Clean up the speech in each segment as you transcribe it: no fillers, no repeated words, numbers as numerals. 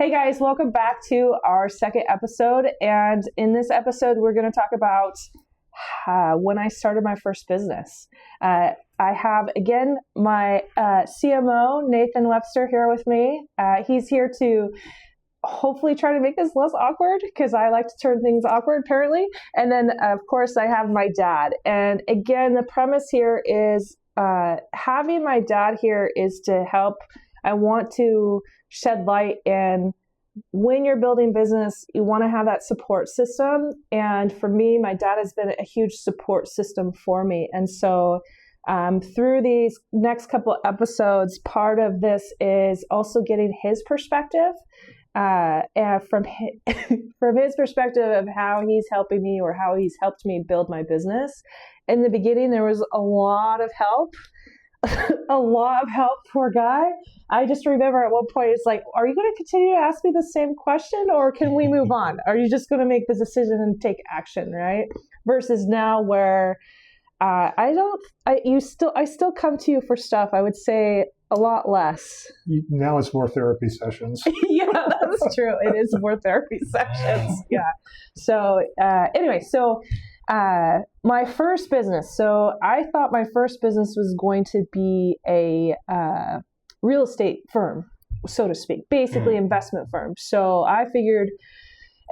Hey guys, welcome back to our second episode. And in this episode, we're going to talk about when I started my first business. I have, again, my CMO, Nathan Webster, here with me. He's here to hopefully try to make this less awkward because I like to turn things awkward, apparently. And then, of course, I have my dad. And again, the premise here is having my dad here is to help. I want to shed light in when you're building business, you want to have that support system. And for me, my dad has been a huge support system for me. And so through these next couple episodes, part of this is also getting his perspective and from his perspective of how he's helping me or how he's helped me build my business. In the beginning, there was a lot of help. A lot of help, poor guy. I just remember at one point, it's like, are you going to continue to ask me the same question or can we move on? Are you just going to make the decision and take action, right? Versus now where I still come to you for stuff, I would say a lot less. Now it's more therapy sessions. Yeah, that's true. It is more therapy sessions. Yeah. So anyway, my first business. So I thought my first business was going to be a real estate firm, so to speak, basically investment firm. So I figured,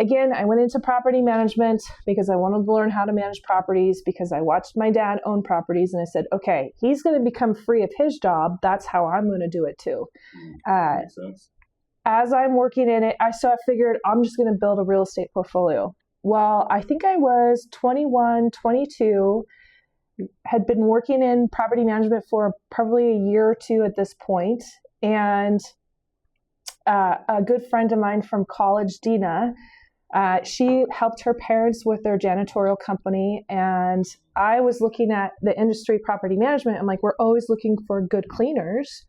again, I went into property management because I wanted to learn how to manage properties because I watched my dad own properties and I said, okay, he's going to become free of his job. That's how I'm going to do it too. Makes sense. As I'm working in it, I figured I'm just going to build a real estate portfolio. Well, I think I was 21, 22, had been working in property management for probably a year or two at this point. And a good friend of mine from college, Dina, she helped her parents with their janitorial company. And I was looking at the industry property management. I'm like, we're always looking for good cleaners.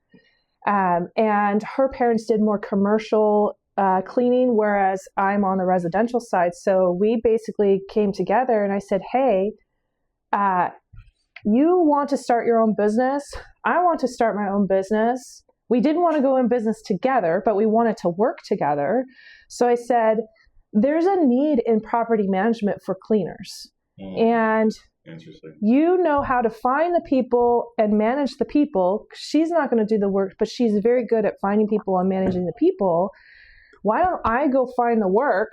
And her parents did more commercial cleaning, whereas I'm on the residential side. So we basically came together and I said, hey, you want to start your own business? I want to start my own business. We didn't want to go in business together, but we wanted to work together. So I said, there's a need in property management for cleaners. And Interesting. You know how to find the people and manage the people. She's not going to do the work, but she's very good at finding people and managing the people. Why don't I go find the work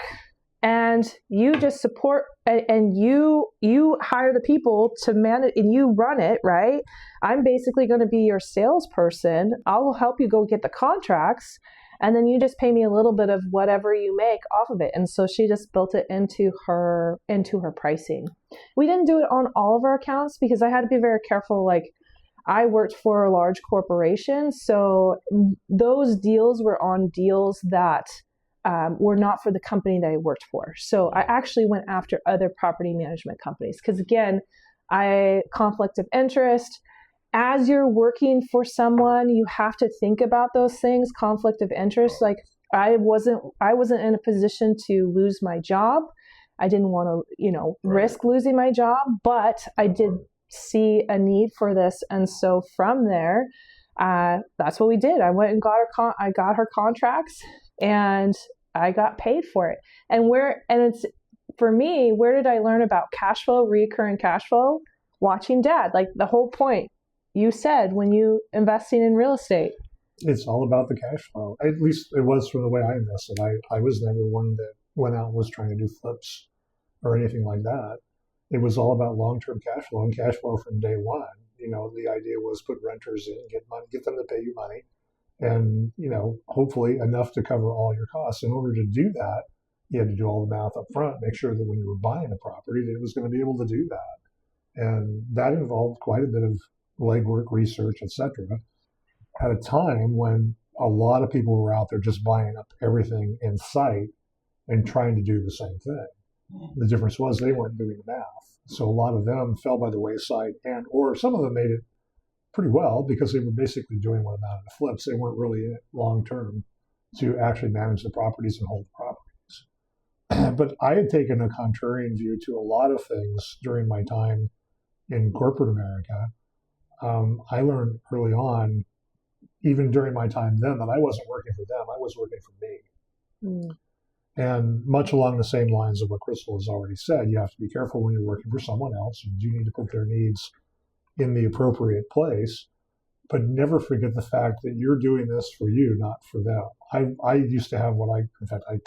and you just support and you hire the people to manage and you run it, right? I'm basically going to be your salesperson. I'll help you go get the contracts and then you just pay me a little bit of whatever you make off of it. And so she just built it into her pricing. We didn't do it on all of our accounts because I had to be very careful. Like, I worked for a large corporation, so those deals were on deals that were not for the company that I worked for. So I actually went after other property management companies because, again, conflict of interest. As you're working for someone, you have to think about those things. Conflict of interest. Like, I wasn't in a position to lose my job. I didn't want to, risk losing my job, but I did see a need for this. And so from there, that's what we did. I went and I got her contracts and I got paid for it. And it's for me, where did I learn about cash flow, recurring cash flow? Watching dad. Like, the whole point you said when you investing in real estate. It's all about the cash flow. At least it was from the way I invested. I was never one that went out and was trying to do flips or anything like that. It was all about long-term cash flow and cash flow from day one. The idea was put renters in, get them to pay you money, and, hopefully enough to cover all your costs. In order to do that, you had to do all the math up front, make sure that when you were buying a property, that it was going to be able to do that. And that involved quite a bit of legwork, research, etc. At a time when a lot of people were out there just buying up everything in sight and trying to do the same thing. The difference was they weren't doing the math. So a lot of them fell by the wayside, or some of them made it pretty well because they were basically doing what amounted to flips. They weren't really in it long term to actually manage the properties and hold the properties. But I had taken a contrarian view to a lot of things during my time in corporate America. I learned early on, even during my time then, that I wasn't working for them. I was working for me. Mm. And much along the same lines of what Crystal has already said, you have to be careful when you're working for someone else. You do need to put their needs in the appropriate place, but never forget the fact that you're doing this for you, not for them. I used to have I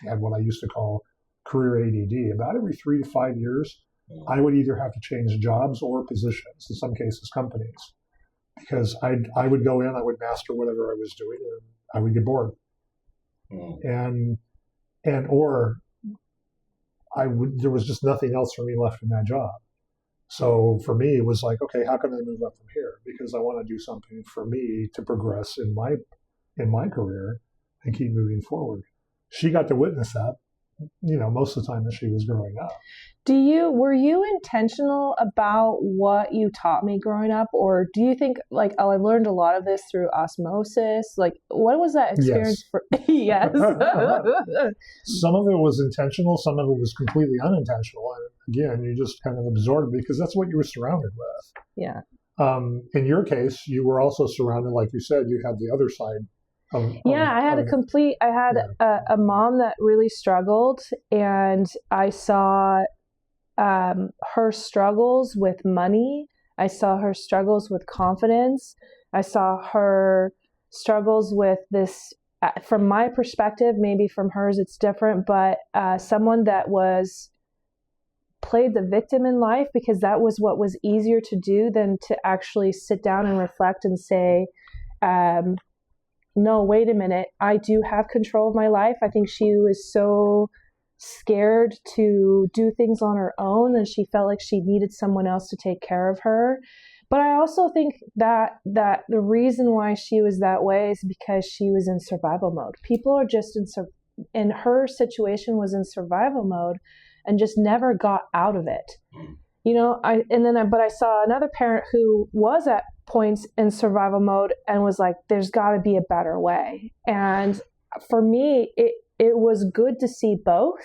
had what I used to call career ADD. About every 3 to 5 years, I would either have to change jobs or positions, in some cases companies, because I would go in, I would master whatever I was doing, and I would get bored. Or there was just nothing else for me left in that job. So for me, it was like, okay, how can I move up from here? Because I want to do something for me to progress in my career and keep moving forward. She got to witness that, most of the time that she was growing up. Were you intentional about what you taught me growing up? Or do you think I learned a lot of this through osmosis? What was that experience for? Yes. Some of it was intentional. Some of it was completely unintentional. And again, you just kind of absorbed it because that's what you were surrounded with. Yeah. In your case, you were also surrounded, like you said, you had the other side. I had a mom that really struggled, and I saw her struggles with money. I saw her struggles with confidence. I saw her struggles with this, from my perspective, maybe from hers it's different, but someone that played the victim in life because that was what was easier to do than to actually sit down and reflect and say, no, wait a minute, I do have control of my life. I think she was so scared to do things on her own, and she felt like she needed someone else to take care of her. But I also think that the reason why she was that way is because she was in survival mode. People are just in her situation was in survival mode and just never got out of it. But I saw another parent who was at points in survival mode and was like, there's got to be a better way. And for me, it was good to see both.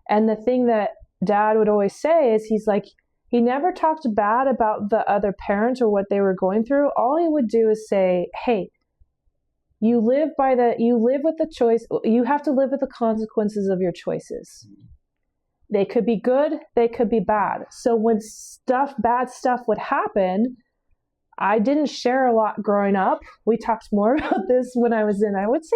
And the thing that Dad would always say is he never talked bad about the other parent or what they were going through. All he would do is say, hey, you live with the choice. You have to live with the consequences of your choices. They could be good, they could be bad. So when bad stuff would happen, I didn't share a lot growing up. We talked more about this when I was I would say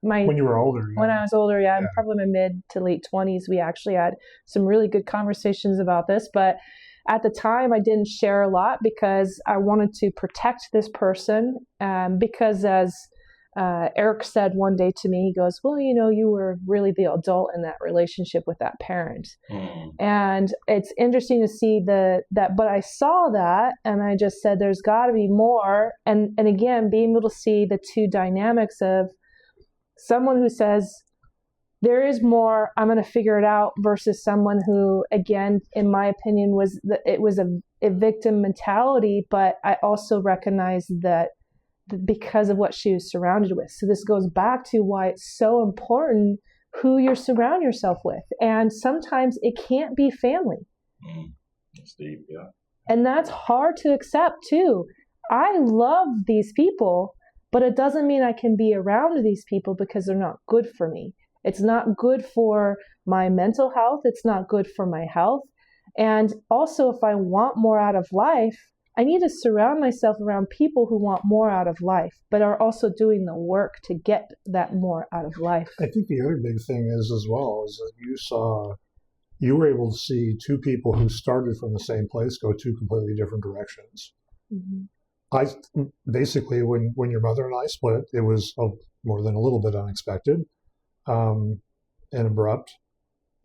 when you were older. When I was older, yeah. Probably my mid to late 20s. We actually had some really good conversations about this. But at the time, I didn't share a lot because I wanted to protect this person. Because as Eric said one day to me, he goes, well, you were really the adult in that relationship with that parent. And it's interesting to see but I saw that and I just said, there's got to be more. And again, being able to see the two dynamics of someone who says, there is more, I'm going to figure it out, versus someone who, again, in my opinion, was a victim mentality. But I also recognize that because of what she was surrounded with. So this goes back to why it's so important who you surround yourself with. And sometimes it can't be family. That's deep, yeah. And that's hard to accept too. I love these people, but it doesn't mean I can be around these people because they're not good for me. It's not good for my mental health. It's not good for my health. And also, if I want more out of life, I need to surround myself around people who want more out of life, but are also doing the work to get that more out of life. I think the other big thing is that you were able to see two people who started from the same place go two completely different directions. Mm-hmm. Basically, when your mother and I split, it was more than a little bit unexpected and abrupt.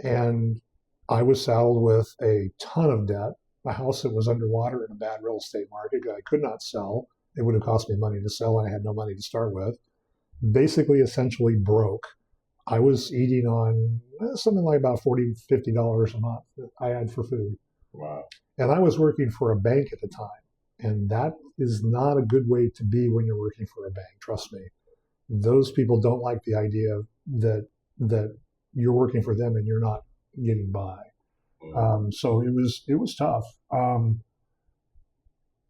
And I was saddled with a ton of debt. A house that was underwater in a bad real estate market that I could not sell. It would have cost me money to sell, and I had no money to start with. Basically, essentially broke. I was eating on something like about $40, $50 a month that I had for food. Wow. And I was working for a bank at the time. And that is not a good way to be when you're working for a bank, trust me. Those people don't like the idea that you're working for them and you're not getting by. So it was tough.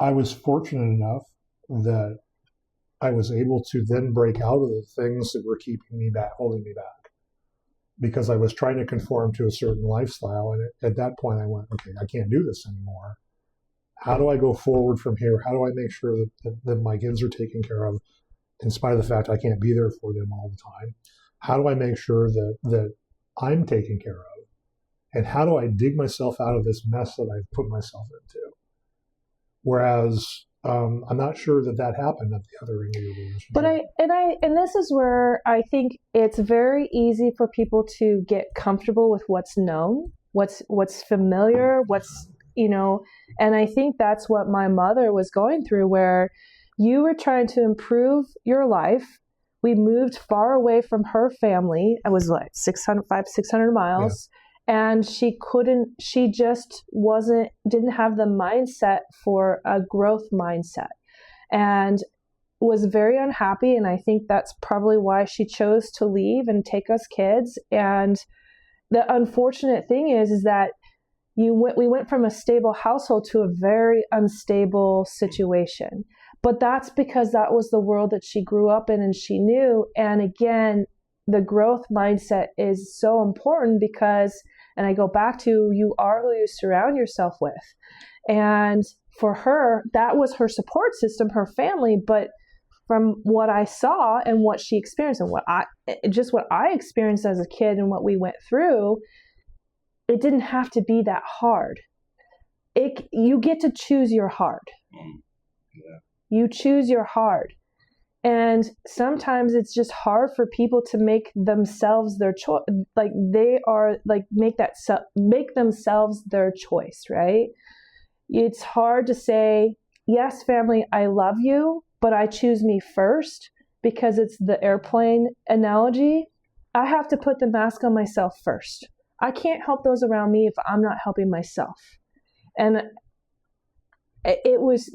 I was fortunate enough that I was able to then break out of the things that were keeping me back, holding me back. because I was trying to conform to a certain lifestyle. And at that point, I went, okay, I can't do this anymore. How do I go forward from here? How do I make sure that my kids are taken care of, in spite of the fact I can't be there for them all the time? How do I make sure that I'm taken care of? And how do I dig myself out of this mess that I've put myself into? Whereas I'm not sure that happened at the other end of the relationship. But and this is where I think it's very easy for people to get comfortable with what's known, what's familiar, and I think that's what my mother was going through, where you were trying to improve your life. We moved far away from her family. I was like 600 miles. Yeah. And she just didn't have the mindset for a growth mindset, and was very unhappy. And I think that's probably why she chose to leave and take us kids. And the unfortunate thing is that we went from a stable household to a very unstable situation. But that's because that was the world that she grew up in and she knew. And again, the growth mindset is so important because, and I go back to, you are who you surround yourself with. And for her, that was her support system, her family. But from what I saw and what she experienced and what I experienced as a kid and what we went through, it didn't have to be that hard. You get to choose your hard. Yeah. You choose your hard. And sometimes it's just hard for people to make themselves their choice. Make themselves their choice, right? It's hard to say, yes, family, I love you, but I choose me first, because it's the airplane analogy. I have to put the mask on myself first. I can't help those around me if I'm not helping myself. And it was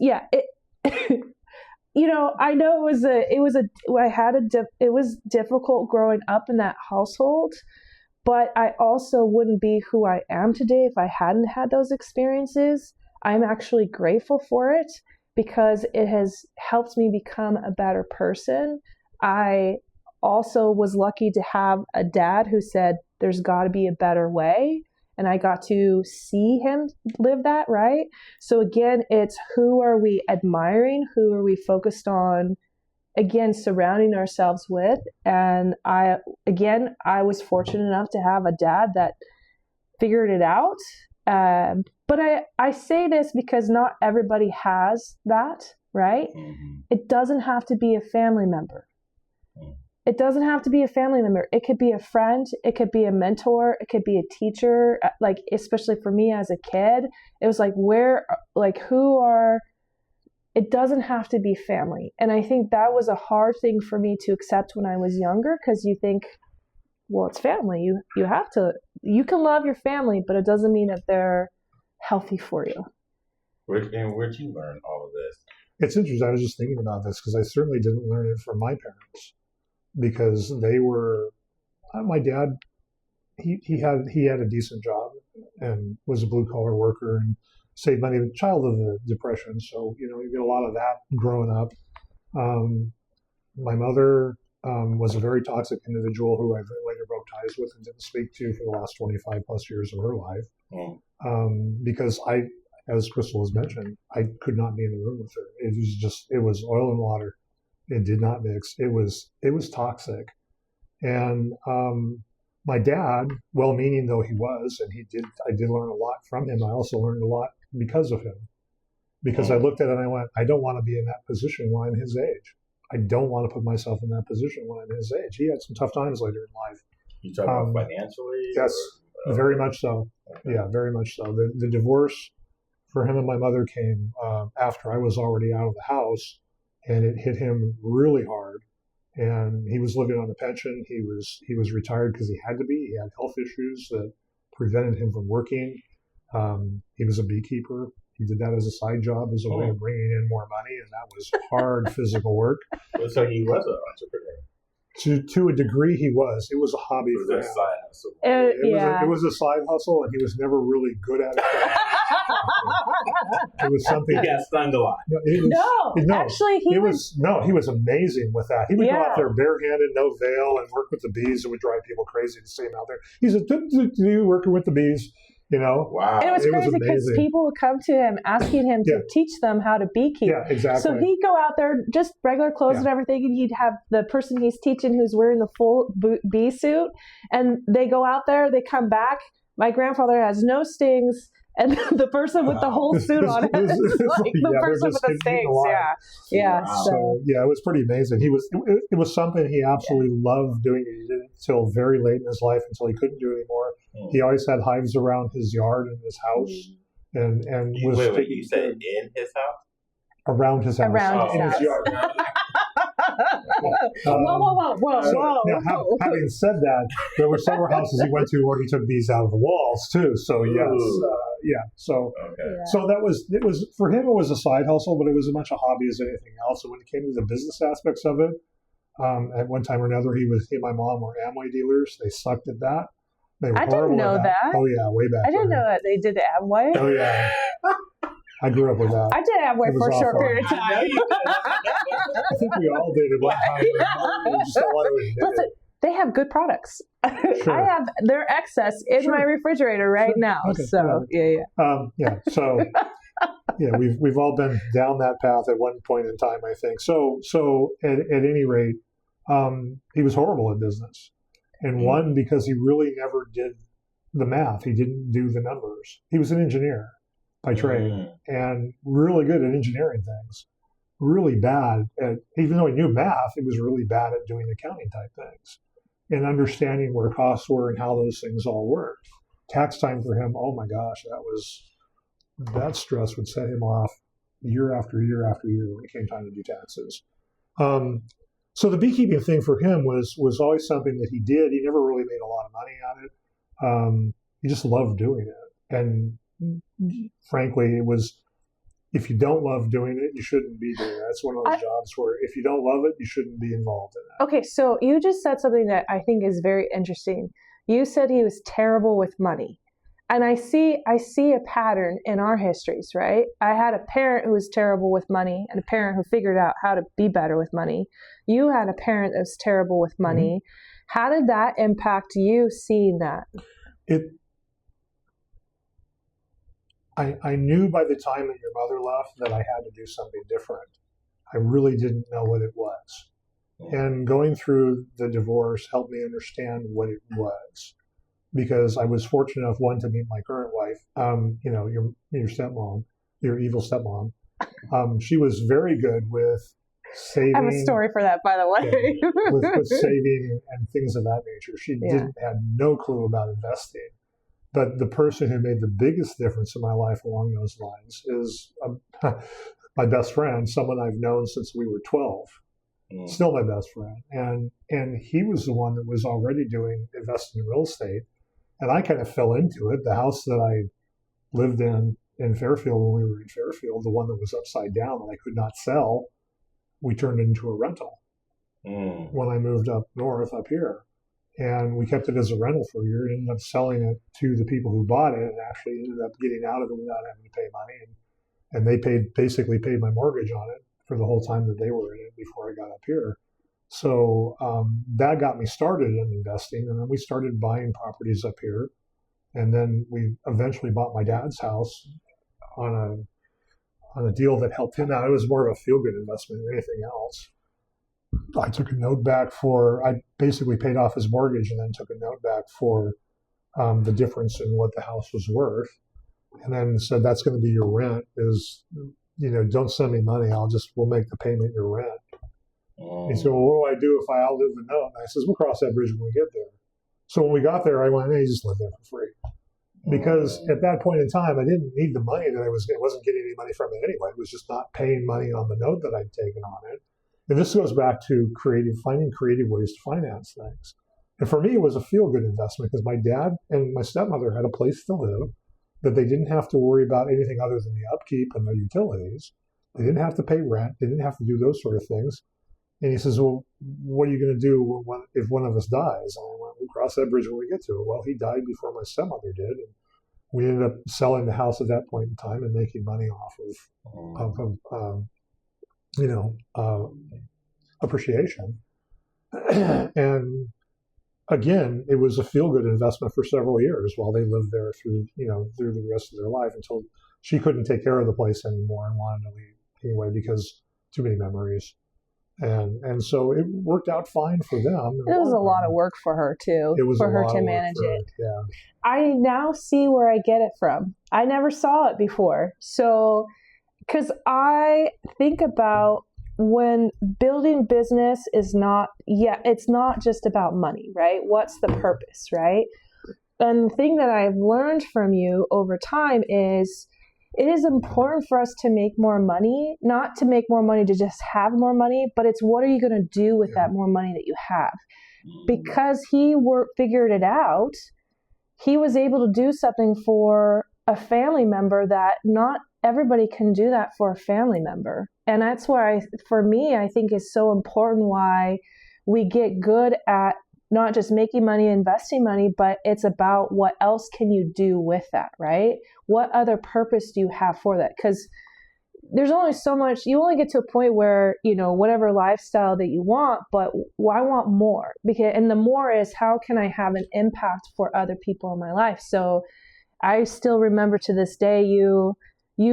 I know it was difficult growing up in that household, but I also wouldn't be who I am today if I hadn't had those experiences. I'm actually grateful for it because it has helped me become a better person. I also was lucky to have a dad who said, there's got to be a better way. And I got to see him live that, right? So again, it's who are we admiring? Who are we focused on, again, surrounding ourselves with? And I was fortunate enough to have a dad that figured it out. But I say this because not everybody has that, right? Mm-hmm. It doesn't have to be a family member. It doesn't have to be a family member. It could be a friend. It could be a mentor. It could be a teacher. Like, especially for me as a kid, it was like, it doesn't have to be family. And I think that was a hard thing for me to accept when I was younger, because you think, well, it's family. You can love your family, but it doesn't mean that they're healthy for you. Where'd you learn all of this? It's interesting. I was just thinking about this because I certainly didn't learn it from my parents. Because they were, my dad, he had a decent job and was a blue collar worker and saved money. A child of the Depression, so you get a lot of that growing up. My mother was a very toxic individual who I later broke ties with and didn't speak to for the last 25 plus years of her life. Because as Crystal has mentioned, I could not be in the room with her. It was oil and water. It did not mix. It was toxic. And my dad, well-meaning though he was, and I did learn a lot from him. I also learned a lot because of him. Because I looked at it and I went, I don't want to be in that position when I'm his age. I don't want to put myself in that position when I'm his age. He had some tough times later in life. You talking about financially? Yes, very much so. Okay. Yeah, very much so. The divorce for him and my mother came after I was already out of the house. And it hit him really hard. And he was living on a pension. He was retired because he had to be. He had health issues that prevented him from working. He was a beekeeper. He did that as a side job, as a way of bringing in more money, and that was hard physical work. So he was an entrepreneur. To a degree, he was. It was a hobby It was for a him. side hustle. It was a side hustle, and he was never really good at it. It was something. He got stung a lot. Actually, he was amazing with that. He would go Yeah. out there barehanded, no veil, and work with the bees. It would drive people crazy to see him out there. He's working with the bees. Wow. And it was It was crazy because amazing. people would come to him asking him to teach them how to beekeep. Yeah, exactly. So he'd go out there, just regular clothes and everything, and he'd have the person he's teaching who's wearing the full bee suit, and they go out there, they come back. My grandfather has no stings, and the person with the whole suit on it is like the person with the stings. Yeah. Wow. So it was pretty amazing. It was something he absolutely loved doing. He did it until very late in his life, until he couldn't do it anymore. He always had hives around his yard and his house, and was wait, you said in his house? Around his house. Around in his his yard. Whoa. Now, having said that, there were several houses he went to where he took bees out of the walls too. So yes, So that it was for him. It was a side hustle, but it was as much a hobby as anything else. And when it came to the business aspects of it, at one time or another, he and my mom were Amway dealers. They sucked at that. They were I didn't horrible know at that. Oh yeah, way back. I didn't know that they did Amway. Oh yeah. I grew up with that. I did Amway for a short period of time. I think we all did at one time. We just don't want to admit it. They have good products. Sure. I have their excess in my refrigerator right now. Okay. So So we've all been down that path at one point in time, I think. So at any rate, he was horrible at business, and one because he really never did the math. He didn't do the numbers. He was an engineer by trade and really good at engineering things. Really bad at, even though he knew math, he was really bad at doing accounting type things and understanding where costs were and how those things all worked. Tax time for him, oh my gosh, that stress would set him off year after year after year when it came time to do taxes. So the beekeeping thing for him was always something that he did. He never really made a lot of money on it. He just loved doing it. And frankly, it was, if you don't love doing it, you shouldn't be doing it. That's one of those jobs where if you don't love it, you shouldn't be involved in it. Okay, so you just said something that I think is very interesting. You said he was terrible with money. And I see a pattern in our histories, right? I had a parent who was terrible with money and a parent who figured out how to be better with money. You had a parent that was terrible with money. Mm-hmm. How did that impact you seeing that? I knew by the time that your mother left that I had to do something different. I really didn't know what it was. And going through the divorce helped me understand what it was. Because I was fortunate enough, one, to meet my current wife, your stepmom, your evil stepmom. She was very good with saving. I have a story for that, by the way. with saving and things of that nature. She had no clue about investing. But the person who made the biggest difference in my life along those lines is my best friend, someone I've known since we were 12. Still my best friend. And he was the one that was already doing investing in real estate. And I kind of fell into it. The house that I lived in Fairfield when we were in Fairfield, the one that was upside down that I could not sell, we turned into a rental when I moved up north, up here. And we kept it as a rental for a year, and ended up selling it to the people who bought it, and actually ended up getting out of it without having to pay money. And they basically paid my mortgage on it for the whole time that they were in it before I got up here. So that got me started in investing, and then we started buying properties up here. And then we eventually bought my dad's house on a deal that helped him out. It was more of a feel-good investment than anything else. I took a note back I basically paid off his mortgage and then took a note back for the difference in what the house was worth. And then said, that's going to be your rent don't send me money. We'll make the payment your rent. He said, well, what do I do if I outlive the note? And I says, we'll cross that bridge when we get there. So when we got there, I went, hey, just live there for free. Because at that point in time, I didn't need the money I wasn't getting any money from it anyway. It was just not paying money on the note that I'd taken on it. And this goes back to finding creative ways to finance things. And for me, it was a feel-good investment because my dad and my stepmother had a place to live, that they didn't have to worry about anything other than the upkeep and their utilities. They didn't have to pay rent. They didn't have to do those sort of things. And he says, well, what are you going to do if one of us dies? And I went, we'll cross that bridge when we get to it. Well, he died before my stepmother did. And we ended up selling the house at that point in time and making money off of appreciation. And again, it was a feel-good investment for several years while they lived there through the rest of their life, until she couldn't take care of the place anymore and wanted to leave anyway because too many memories. And so it worked out fine for them. It was a lot of work for her too, for her to manage it. Yeah. I now see where I get it from. I never saw it before. So, because I think about when building business is not, it's not just about money, right? What's the purpose, right? And the thing that I've learned from you over time is it is important for us to make more money, not to make more money to just have more money, but it's what are you going to do with that more money that you have? Because he figured it out, he was able to do something for a family member that not everybody can do that for a family member. And that's why, for me, I think is so important why we get good at not just making money, investing money, but it's about what else can you do with that, right? What other purpose do you have for that? Because there's only so much, you only get to a point where, whatever lifestyle that you want, but I want more. And the more is, how can I have an impact for other people in my life? So I still remember to this day, you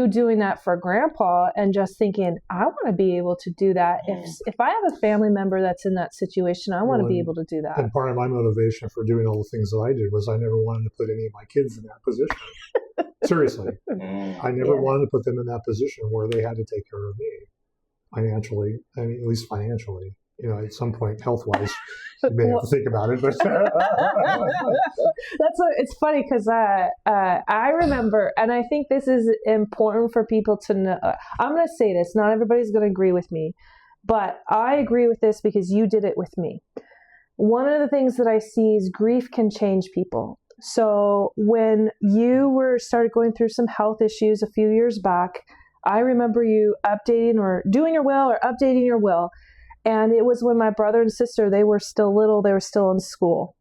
doing that for grandpa and just thinking, I want to be able to do that. If I have a family member that's in that situation, I want to be able to do that. And part of my motivation for doing all the things that I did was I never wanted to put any of my kids in that position. Seriously. I never wanted to put them in that position where they had to take care of me financially, at least financially. At some point, health-wise, you may have to think about it. But it's funny because I remember, and I think this is important for people to know. I'm going to say this. Not everybody's going to agree with me, but I agree with this because you did it with me. One of the things that I see is grief can change people. So when you started going through some health issues a few years back, I remember you updating or doing your will or updating your will. And it was when my brother and sister, they were still little, they were still in school.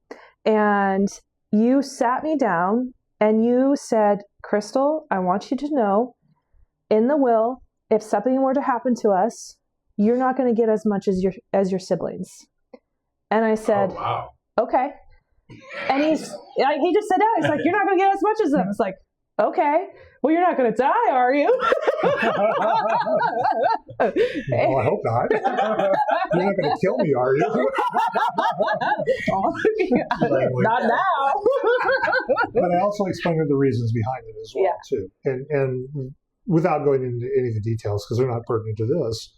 And you sat me down and you said, Crystal, I want you to know in the will, if something were to happen to us, you're not going to get as much as your siblings. And I said, oh, wow. Okay. And he just said that. He's like, you're not going to get as much as them. It's like, okay. Well, you're not going to die, are you? Well, I hope not. You're not going to kill me, are you? Not now. But I also explained the reasons behind it as well, too. And without going into any of the details, because they're not pertinent to this,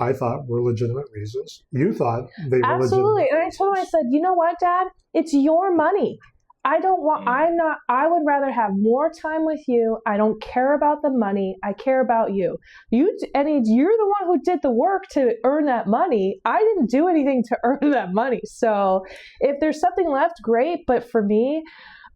I thought were legitimate reasons. You thought they were absolutely. legitimate. And I told him, I said, you know what, Dad? It's your money. I would rather have more time with you. I don't care about the money. I care about you. You're the one who did the work to earn that money. I didn't do anything to earn that money. So if there's something left, great. But for me,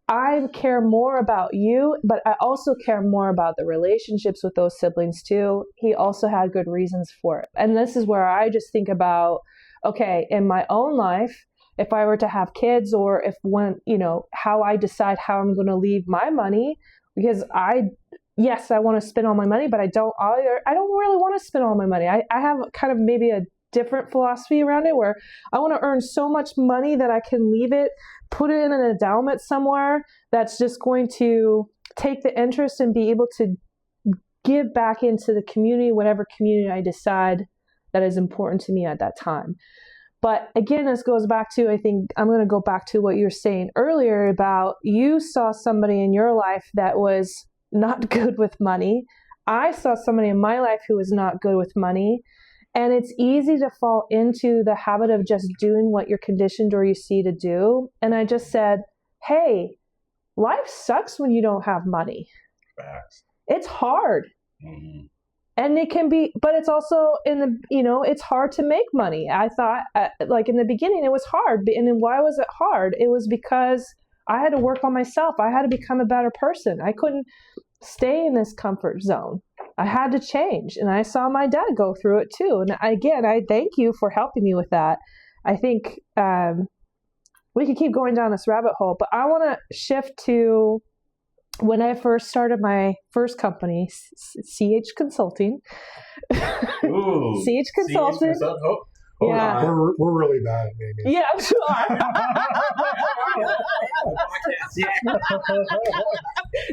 I care more about you, but I also care more about the relationships with those siblings too. He also had good reasons for it. And this is where I just think about, okay, in my own life, if I were to have kids, or how I decide how I'm going to leave my money, because I want to spend all my money, but I don't really want to spend all my money. I have kind of maybe a different philosophy around it where I want to earn so much money that I can leave it, put it in an endowment somewhere that's just going to take the interest and be able to give back into the community, whatever community I decide that is important to me at that time. But again, this goes back to, I think I'm going to go back to what you were saying earlier about you saw somebody in your life that was not good with money. I saw somebody in my life who was not good with money. And it's easy to fall into the habit of just doing what you're conditioned or you see to do. And I just said, hey, life sucks when you don't have money. Facts. It's hard. Mm-hmm. And it can be, but it's also it's hard to make money. I thought like in the beginning, it was hard. And then why was it hard? It was because I had to work on myself. I had to become a better person. I couldn't stay in this comfort zone. I had to change. And I saw my dad go through it too. And again, I thank you for helping me with that. I think we could keep going down this rabbit hole, but I want to shift to when I first started my first company, CH Consulting. Ooh, CH Consulting. Hold Yeah. on. We're really bad at naming. Yeah, I'm sure.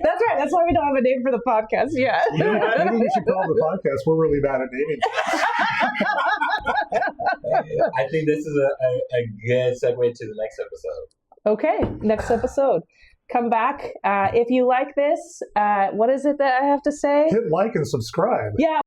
That's right. That's why we don't have a name for the podcast yet. You know what? Maybe we should call the podcast "We're Really Bad at Naming." I think this is a good segue to the next episode. Okay, next episode. Come back. If you like this, what is it that I have to say? Hit like and subscribe. Yeah.